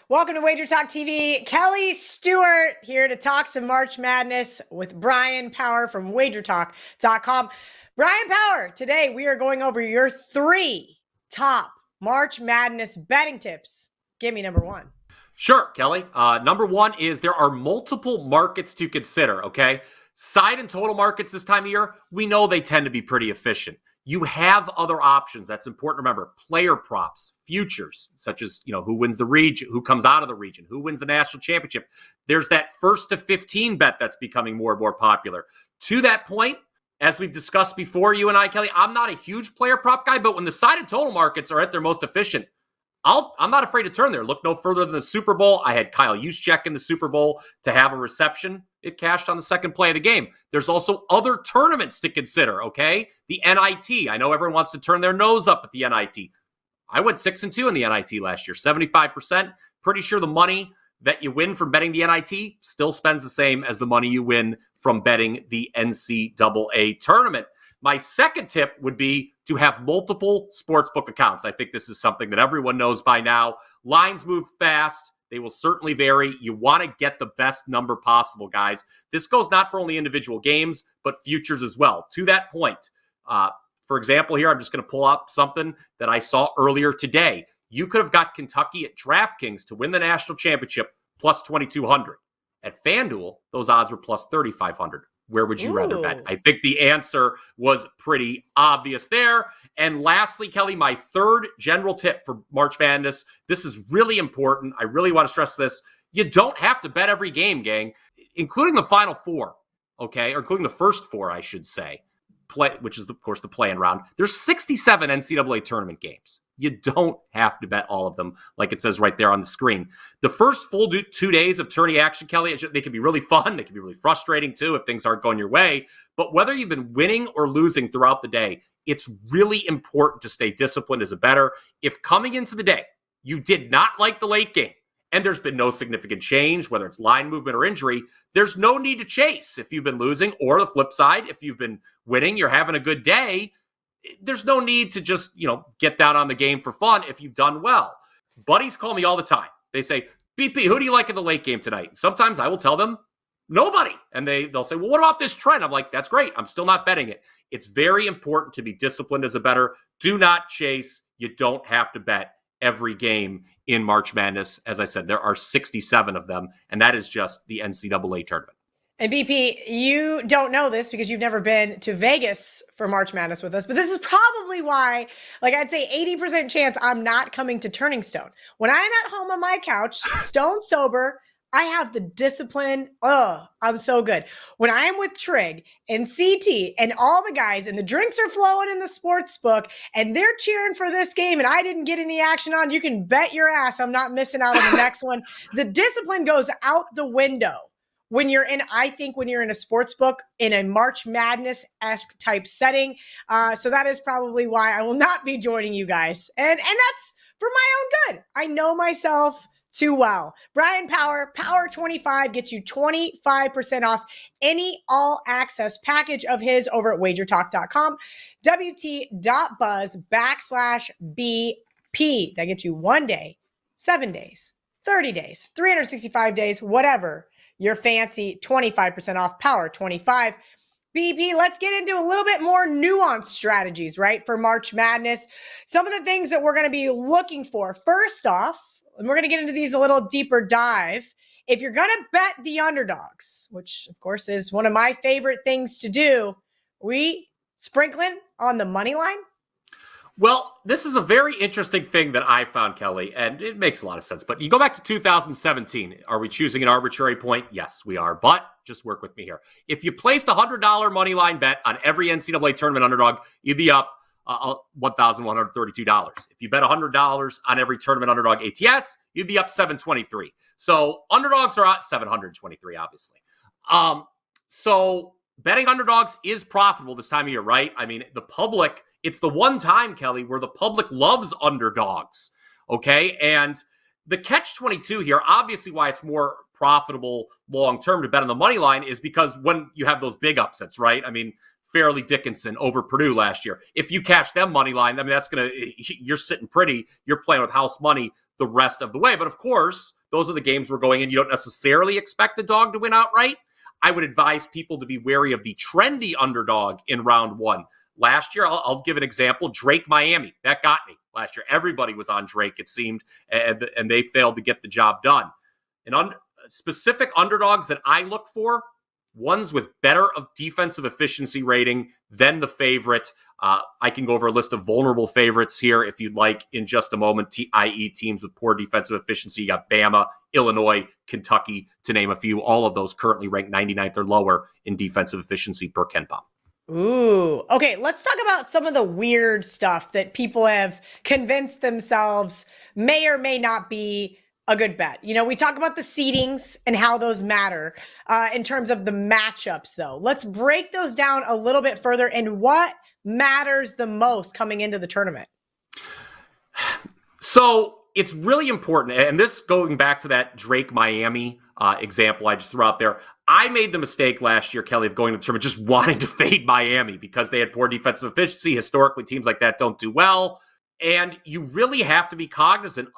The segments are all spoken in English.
Welcome to Wager Talk TV. Kelly Stewart here to talk some March Madness with Bryan Power from wagertalk.com. Bryan Power, today we are going over your 3 top March Madness betting tips. Give me number 1. Sure, Kelly. Number 1 is there are multiple markets to consider, okay? Side and total markets this time of year, we know they tend to be pretty efficient. You have other options. That's important to remember. Player props, futures, such as, who wins the region, who comes out of the region, who wins the national championship. There's that 1st to 15 bet that's becoming more and more popular. To that point, as we've discussed before, you and I, Kelly, I'm not a huge player prop guy, but when the side and total markets are at their most efficient, I'm not afraid to turn there. Look no further than the Super Bowl. I had Kyle Juszczyk in the Super Bowl to have a reception. It cashed on the second play of the game. There's also other tournaments to consider, okay? The NIT. I know everyone wants to turn their nose up at the NIT. I went 6-2 in the NIT last year, 75%. Pretty sure the money that you win from betting the NIT still spends the same as the money you win from betting the NCAA Tournament. My second tip would be to have multiple sportsbook accounts. I think this is something that everyone knows by now. Lines move fast. They will certainly vary. You want to get the best number possible, guys. This goes not for only individual games, but futures as well. To that point, for example, here, I'm just going to pull up something that I saw earlier today. You could have got Kentucky at DraftKings to win the national championship plus 2,200. At FanDuel, those odds were plus 3,500. Where would you rather bet? I think the answer was pretty obvious there. And lastly, Kelly, my third general tip for March Madness. This is really important. I really want to stress this. You don't have to bet every game, gang, including the final 4, okay? Or including the first 4, I should say, which is, of course, the play-in round. There's 67 NCAA tournament games. You don't have to bet all of them, like it says right there on the screen. The first full 2 days of tourney action, Kelly, they can be really fun. They can be really frustrating, too, if things aren't going your way. But whether you've been winning or losing throughout the day, it's really important to stay disciplined as a bettor. If coming into the day, you did not like the late game, and there's been no significant change, whether it's line movement or injury, there's no need to chase if you've been losing. Or the flip side, if you've been winning, you're having a good day, there's no need to just, get down on the game for fun if you've done well. Buddies call me all the time. They say, BP, who do you like in the late game tonight? Sometimes I will tell them, nobody. And they'll say, well, what about this trend? I'm like, that's great. I'm still not betting it. It's very important to be disciplined as a bettor. Do not chase. You don't have to bet every game in March Madness. As I said, there are 67 of them, and that is just the NCAA tournament. And BP, you don't know this because you've never been to Vegas for March Madness with us, but this is probably why, I'd say 80% chance I'm not coming to Turning Stone. When I'm at home on my couch, stone sober, I have the discipline. I'm so good. When I am with Trig and CT and all the guys and the drinks are flowing in the sports book and they're cheering for this game and I didn't get any action on, you can bet your ass I'm not missing out on the next one. The discipline goes out the window when you're in a sports book in a March Madness-esque type setting. So that is probably why I will not be joining you guys. And that's for my own good. I know myself too well. Bryan Power, Power 25 gets you 25% off any all-access package of his over at wagertalk.com. WT.buzz/BP. That gets you 1 day, 7 days, 30 days, 365 days, whatever your fancy, 25% off Power 25. BP, let's get into a little bit more nuanced strategies, right, for March Madness. Some of the things that we're going to be looking for. First off, and we're going to get into these a little deeper dive. If you're going to bet the underdogs, which of course is one of my favorite things to do, we sprinkling on the money line? Well, this is a very interesting thing that I found, Kelly, and it makes a lot of sense. But you go back to 2017. Are we choosing an arbitrary point? Yes, we are. But just work with me here. If you placed a $100 money line bet on every NCAA tournament underdog, you'd be up $1,132. If you bet $100 on every tournament underdog ATS, you'd be up $723. So underdogs are at $723, obviously. So betting underdogs is profitable this time of year, right? I mean, the public, it's the one time, Kelly, where the public loves underdogs, okay? And the catch-22 here, obviously why it's more profitable long-term to bet on the money line is because when you have those big upsets, right? I mean, Fairleigh Dickinson over Purdue last year. If you catch them money line, I mean, that's going to, you're sitting pretty. You're playing with house money. the rest of the way. But of course, those are the games we're going in. You don't necessarily expect the dog to win outright. I would advise people to be wary of the trendy underdog in round one. Last year, I'll give an example. Drake Miami. That got me last year. Everybody was on Drake, it seemed, and they failed to get the job done. And specific underdogs that I look for, ones with better of defensive efficiency rating than the favorite. I can go over a list of vulnerable favorites here if you'd like in just a moment, i.e. teams with poor defensive efficiency. You got Bama, Illinois, Kentucky, to name a few. All of those currently ranked 99th or lower in defensive efficiency per KenPom. Ooh. Okay, let's talk about some of the weird stuff that people have convinced themselves may or may not be a good bet. You know, we talk about the seedings and how those matter in terms of the matchups, though. Let's break those down a little bit further and what matters the most coming into the tournament. So it's really important, and this going back to that Drake Miami example I just threw out there. I made the mistake last year, Kelly, of going to the tournament just wanting to fade Miami because they had poor defensive efficiency. Historically, teams like that don't do well. And you really have to be cognizant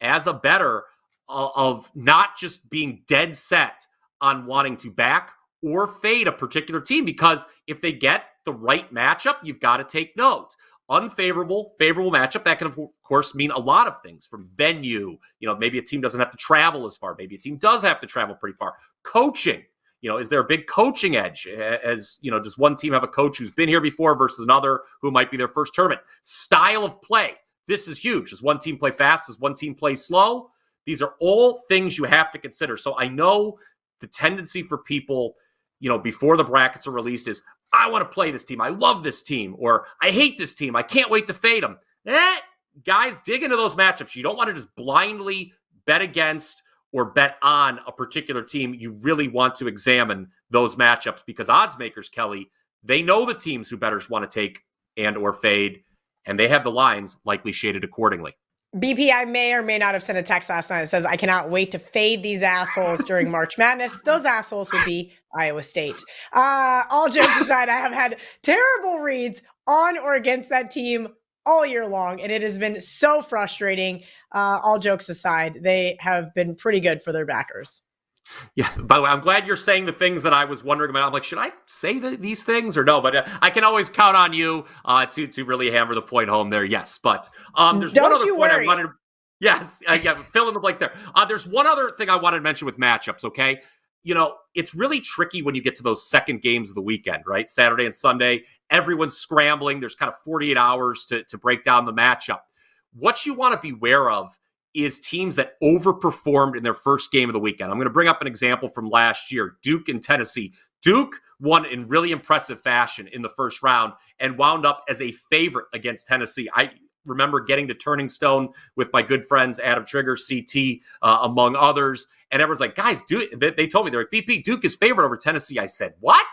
as a bettor of not just being dead set on wanting to back or fade a particular team, because if they get the right matchup, you've got to take note. Unfavorable, favorable matchup, that can, of course, mean a lot of things, from venue. You know, maybe a team doesn't have to travel as far. Maybe a team does have to travel pretty far. Coaching. You know, is there a big coaching edge? As, you know, does one team have a coach who's been here before versus another who might be their first tournament? Style of play. This is huge. Does one team play fast? Does one team play slow? These are all things you have to consider. So I know the tendency for people, you know, before the brackets are released is, I want to play this team. I love this team. Or I hate this team. I can't wait to fade them. Guys, dig into those matchups. You don't want to just blindly bet against or bet on a particular team. You really want to examine those matchups, because odds makers, Kelly, they know the teams who bettors want to take and or fade, and they have the lines likely shaded accordingly. BP, I may or may not have sent a text last night that says, I cannot wait to fade these assholes during March Madness. Those assholes would be Iowa State. All jokes aside, I have had terrible reads on or against that team all year long, and it has been so frustrating. All jokes aside, they have been pretty good for their backers. Yeah, by the way, I'm glad you're saying the things that I was wondering about. I'm like, should I say these things or no? But I can always count on you to really hammer the point home there. Yes, but there's one other point I wanted to... Yes, yeah, fill in the blanks there. There's one other thing I wanted to mention with matchups, okay? You know, it's really tricky when you get to those second games of the weekend, right? Saturday and Sunday, everyone's scrambling. There's kind of 48 hours to break down the matchup. What you want to beware of is teams that overperformed in their first game of the weekend. I'm going to bring up an example from last year, Duke and Tennessee. Duke won in really impressive fashion in the first round and wound up as a favorite against Tennessee. I remember getting to Turning Stone with my good friends, Adam Trigger, CT, among others. And everyone's like, guys, Duke, they told me, they're like, BP, Duke is favored over Tennessee. I said, what?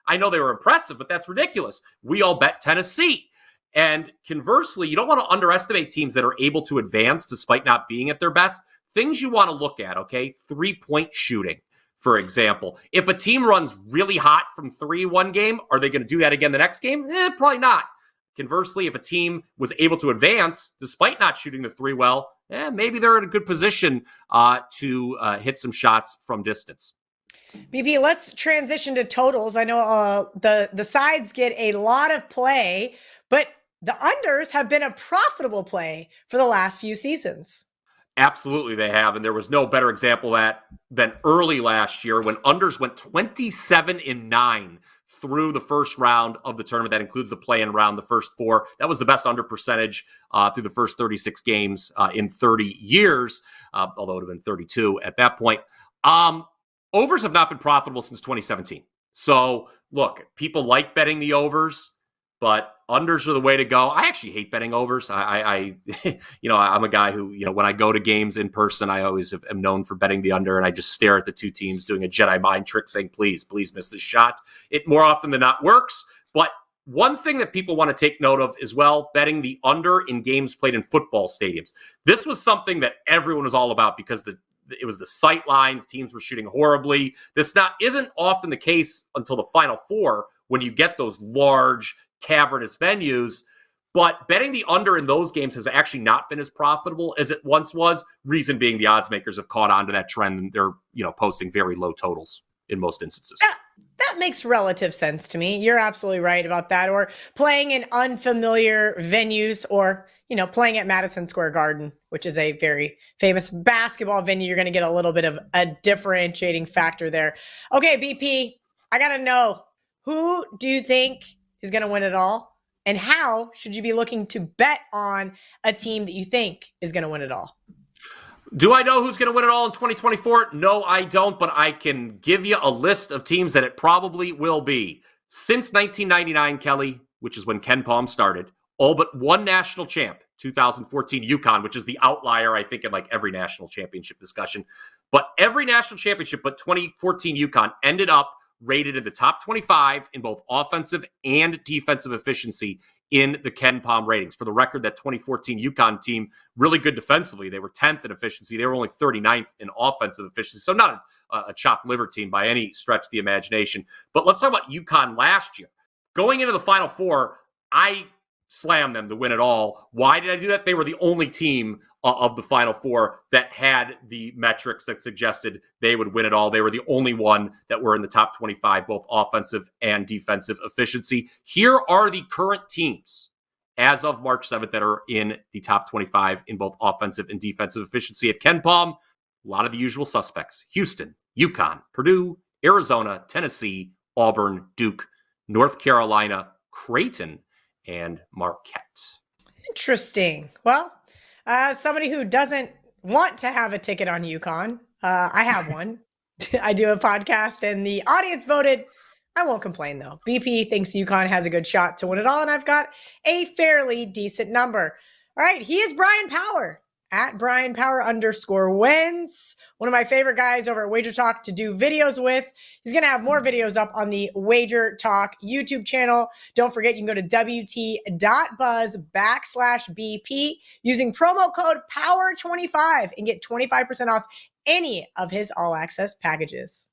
I know they were impressive, but that's ridiculous. We all bet Tennessee. And conversely, you don't want to underestimate teams that are able to advance despite not being at their best. Things you want to look at, okay? 3-point shooting, for example. If a team runs really hot from three one game, are they going to do that again the next game? Probably not. Conversely, if a team was able to advance despite not shooting the three well, maybe they're in a good position to hit some shots from distance. BP, let's transition to totals. I know the sides get a lot of play, but the unders have been a profitable play for the last few seasons. Absolutely, they have. And there was no better example of that than early last year when unders went 27-9 through the first round of the tournament. That includes the play-in round, the first four. That was the best under percentage through the first 36 games in 30 years, although it would have been 32 at that point. Overs have not been profitable since 2017. So, look, people like betting the overs, but unders are the way to go. I actually hate betting overs. I'm a guy who, when I go to games in person, I always am known for betting the under, and I just stare at the two teams doing a Jedi mind trick saying, please miss this shot. It more often than not works. But one thing that people want to take note of as well, betting the under in games played in football stadiums. This was something that everyone was all about because it was the sight lines. Teams were shooting horribly. This isn't often the case until the Final Four when you get those large, cavernous venues. But betting the under in those games has actually not been as profitable as it once was. Reason being, the odds makers have caught on to that trend, and they're posting very low totals in most instances. That makes relative sense to me. You're absolutely right about that. Or playing in unfamiliar venues, or playing at Madison Square Garden, which is a very famous basketball venue. You're going to get a little bit of a differentiating factor there. Okay, BP, I got to know, who do you think is going to win it all? And how should you be looking to bet on a team that you think is going to win it all? Do I know who's going to win it all in 2024? No, I don't, but I can give you a list of teams that it probably will be. Since 1999, Kelly, which is when Ken Palm started, all but one national champ, 2014 UConn, which is the outlier, I think, in like every national championship discussion. But every national championship but 2014 UConn ended up rated in the top 25 in both offensive and defensive efficiency in the Ken Palm ratings. For the record, that 2014 UConn team, really good defensively. They were 10th in efficiency. They were only 39th in offensive efficiency. So not a chopped liver team by any stretch of the imagination. But let's talk about UConn last year. Going into the Final Four, I slammed them to win it all. Why did I do that? They were the only team of the Final Four that had the metrics that suggested they would win it all. They were the only one that were in the top 25, both offensive and defensive efficiency. Here are the current teams as of March 7th that are in the top 25 in both offensive and defensive efficiency at Ken Palm. A lot of the usual suspects: Houston, UConn, Purdue, Arizona, Tennessee, Auburn, Duke, North Carolina, Creighton, and Marquette. Interesting. Well, somebody who doesn't want to have a ticket on UConn, I have one. I do a podcast, and the audience voted. I won't complain, though. BP thinks UConn has a good shot to win it all, and I've got a fairly decent number. All right, he is Bryan Power, at Bryan Power _wins. One of my favorite guys over at Wager Talk to do videos with. He's going to have more videos up on the Wager Talk YouTube channel. Don't forget, you can go to wt.buzz/BP using promo code POWER25 and get 25% off any of his all access packages.